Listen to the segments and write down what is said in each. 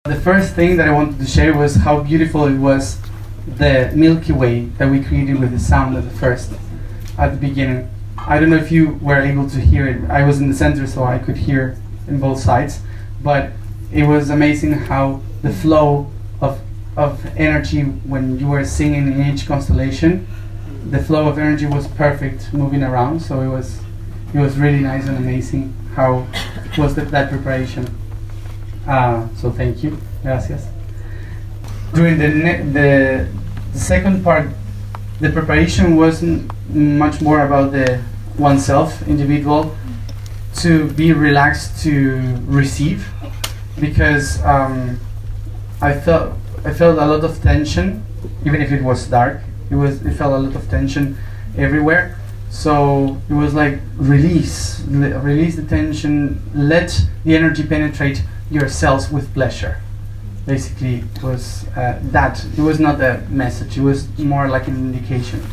The first thing that I wanted to share was how beautiful it was, the Milky Way that we created with the sound at the beginning. I don't know if you were able to hear it. I was in the center, so I could hear in both sides, but it was amazing how the flow of energy when you were singing in each constellation, the flow of energy was perfect moving around, so it was really nice and amazing how was that preparation. So thank you, gracias. During the second part, the preparation wasn't much more about the oneself, individual, to be relaxed to receive, because I felt a lot of tension, even if it was dark. It felt a lot of tension everywhere. So it was like release the tension, let the energy penetrate your cells with pleasure. Basically, it was that. It was not a message. It was more like an indication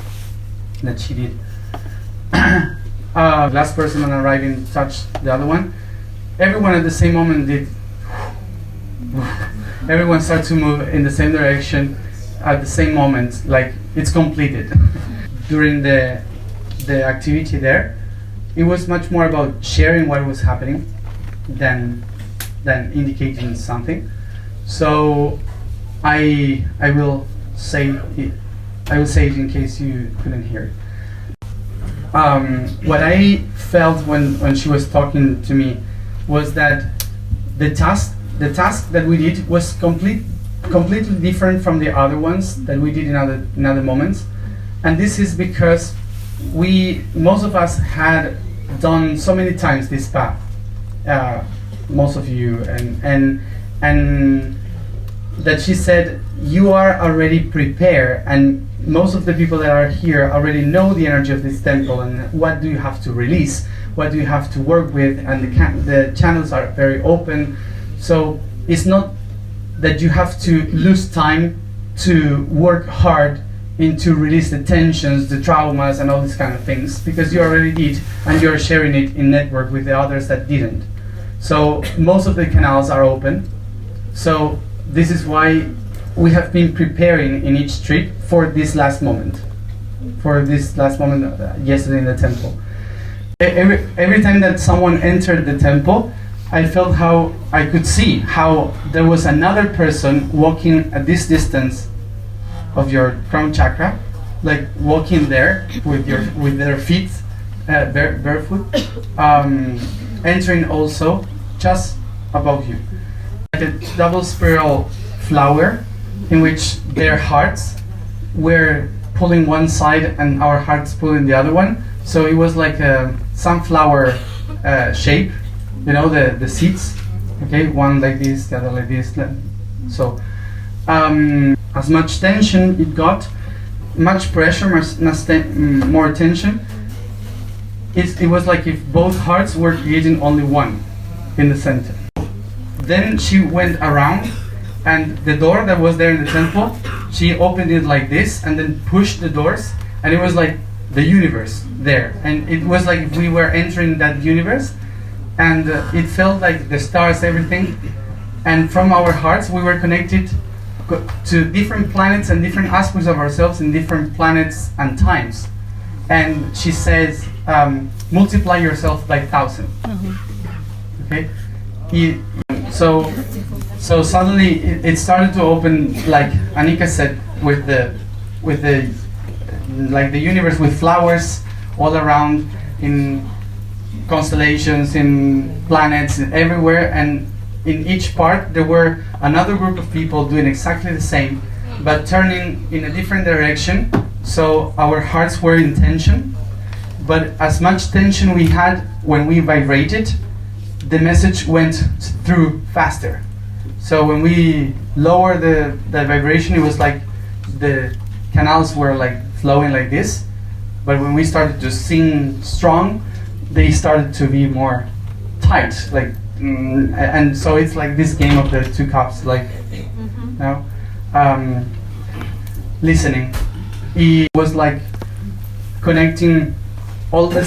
that she did. Last person on arriving touched the other one. Everyone at the same moment did. Everyone started to move in the same direction at the same moment, like it's completed. During the activity there, it was much more about sharing what was happening than indicating something. So I will say it in case you couldn't hear it. What I felt when she was talking to me was that the task that we did was completely different from the other ones that we did in other moments, and this is because most of us had done so many times this path, most of you, and that she said you are already prepared, and most of the people that are here already know the energy of this temple and what do you have to release, what do you have to work with, and the channels are very open. So it's not that you have to lose time to work hard to release the tensions, the traumas, and all these kind of things, because you already did, and you're sharing it in network with the others that didn't. So most of the canals are open. So this is why we have been preparing in each trip for this last moment. Yesterday in the temple. Every time that someone entered the temple, I felt how I could see how there was another person walking at this distance of your crown chakra, like walking there with their feet barefoot, entering also just above you, like a double spiral flower in which their hearts were pulling one side and our hearts pulling the other one. So it was like a sunflower shape. You know, the seeds, okay, one like this, the other like this. So as much tension it got, much pressure, more tension. It was like if both hearts were creating only one in the center. Then she went around, and the door that was there in the temple, she opened it like this and then pushed the doors, and it was like the universe there. And it was like if we were entering that universe. And it felt like the stars, everything, and from our hearts we were connected to different planets and different aspects of ourselves in different planets and times. And she says, multiply yourself by 1,000. Mm-hmm. Okay. So suddenly it started to open, like Anika said, with the like the universe with flowers all around in constellations, in planets, everywhere, and in each part there were another group of people doing exactly the same, but turning in a different direction. So our hearts were in tension, but as much tension we had when we vibrated, the message went through faster. So when we lowered the vibration, it was like the canals were like flowing like this, but when we started to sing strong, they started to be more tight, like, and so it's like this game of the two cups, like, listening. He was like connecting all the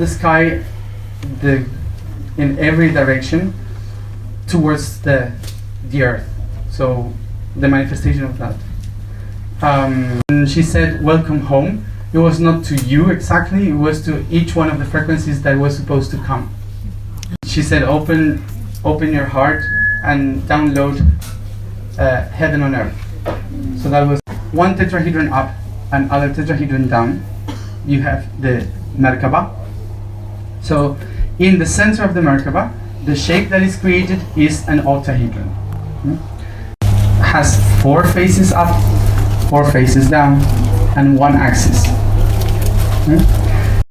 sky, in every direction towards the the earth. So the manifestation of that. And she said, welcome home. It was not to you exactly, it was to each one of the frequencies that was supposed to come. She said, open your heart and download heaven on earth. So that was one tetrahedron up and other tetrahedron down. You have the Merkabah. So in the center of the Merkabah, the shape that is created is an octahedron. Has 4 faces up, 4 faces down, and 1 axis.